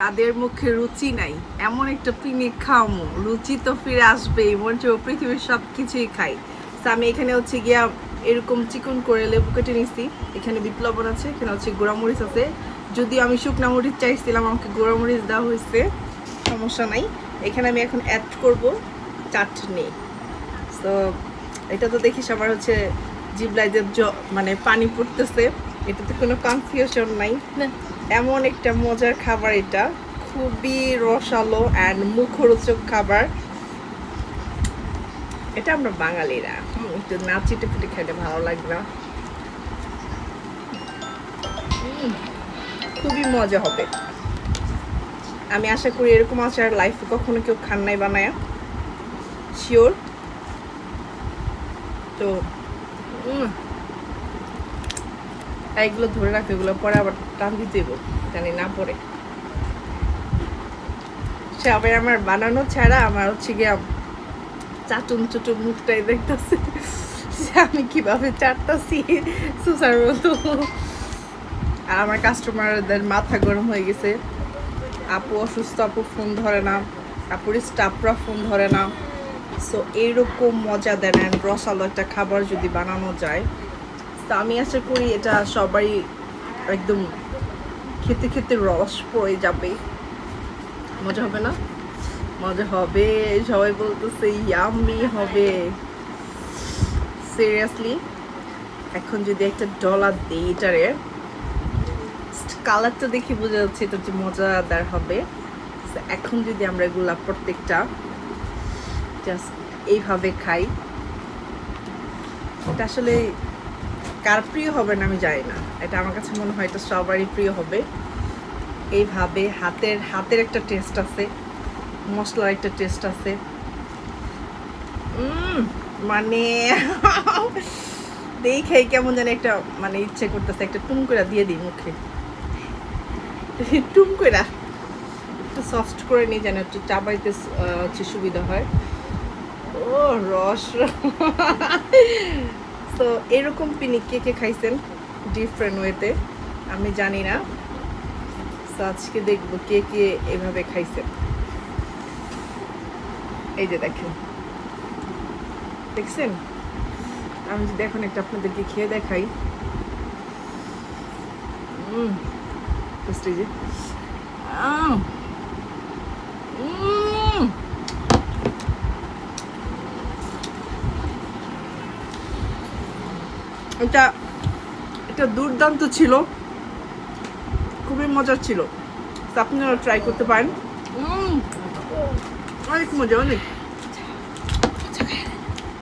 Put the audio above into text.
তাদের মুখে রুচি নাই এমন একটা পিকনিক খাওয়ামো, রুচি তো ফিরে আসবেই, মনে হচ্ছে পৃথিবীর সব কিছুই খাই। তো আমি এখানে হচ্ছে গিয়া এরকম চিকন করে লেবু কেটে নিছি, এখানে বিট লবণ আছে, এখানে হচ্ছে গোড়ামরিচ আছে। যদিও আমি শুকনা মরিচ চাইছিলাম, আমাকে গোড়ামরিচ দেওয়া হয়েছে, সমস্যা নাই। এখানে আমি এখন অ্যাড করব চাটনি। তো এটা তো দেখি সবার হচ্ছে জিভলায় যে মানে পানি পড়তেছে, এটাতে কোনো কনফিউশন নাই, এমন একটা মজার খাবার। এটা খুবই রসালো অ্যান্ড মুখরোচক খাবার। এটা আমরা বাঙালিরা একটু না চিটে পিটে খেতে ভালো লাগবে না, খুবই মজা হবে। আমি আশা করি এরকম আচার লাইফে কখনো কেউ খান নাই বানায়া, শিওর। তো এইগুলো ধরে রাখো, এগুলো পরে আবার টান দিতে দেবো, জানি না পরে। সবাই আমার বানানো ছাড়া আমার হচ্ছে গিয়ে চাটুন চুটুন মুখটাই দেখতেছে আমি কিভাবে চাটতাছি সুসার মতো। আর আমার কাস্টমারদের মাথা গরম হয়ে গেছে, আপু অসুস্থ, আপু ফোন ধরে না, আপুর স্টাফরা ফোন ধরে না। সো এইরকম মজা দেন রসালো একটা খাবার যদি বানানো যায়, তো আমি আশা করি এটা সবাই একদম খেতে খেতে রস পড়ে যাবে। মজা হবে না? মজা হবে, সবাই বলতেছে ইয়াম্মি হবে। সিরিয়াসলি এখন যদি একটা ডলার দিই এটারে, কালারটা দেখে বোঝা যাচ্ছে এটা যে মজাদার হবে। এখন যদি আমরা এগুলা প্রত্যেকটা জাস্ট এইভাবে খাই, এটা আসলে কার প্রিয় হবে না আমি জানি না, এটা আমার কাছে মনে হয় এটা সবারই প্রিয় হবে। এইভাবে হাতের একটা টেস্ট আছে, মশলার একটা টেস্ট আছে, মানে দেখে কেমন জানি একটা মানে ইচ্ছে করতেছে একটা টুম করে দিয়ে দিই মুখে, টুম করে একটু সফট করে নিই যেন একটু চাবাইতে হচ্ছে সুবিধা হয়। ও রস তো এরকম পিকনিক কে কে খাইছেন ডিফারেন্ট ওয়েতে আমি জানি না, আজকে দেখবো কে কে এভাবে খাইছেন। এই যে দেখেন, দেখছেন? আমি যদি এখন একটা আপনাদেরকে খেয়ে দেখাই, যে এটা দুর্দান্ত ছিল, খুবই মজার ছিল। আপনারা ট্রাই করতে পারেন, অনেক মজা, অনেক।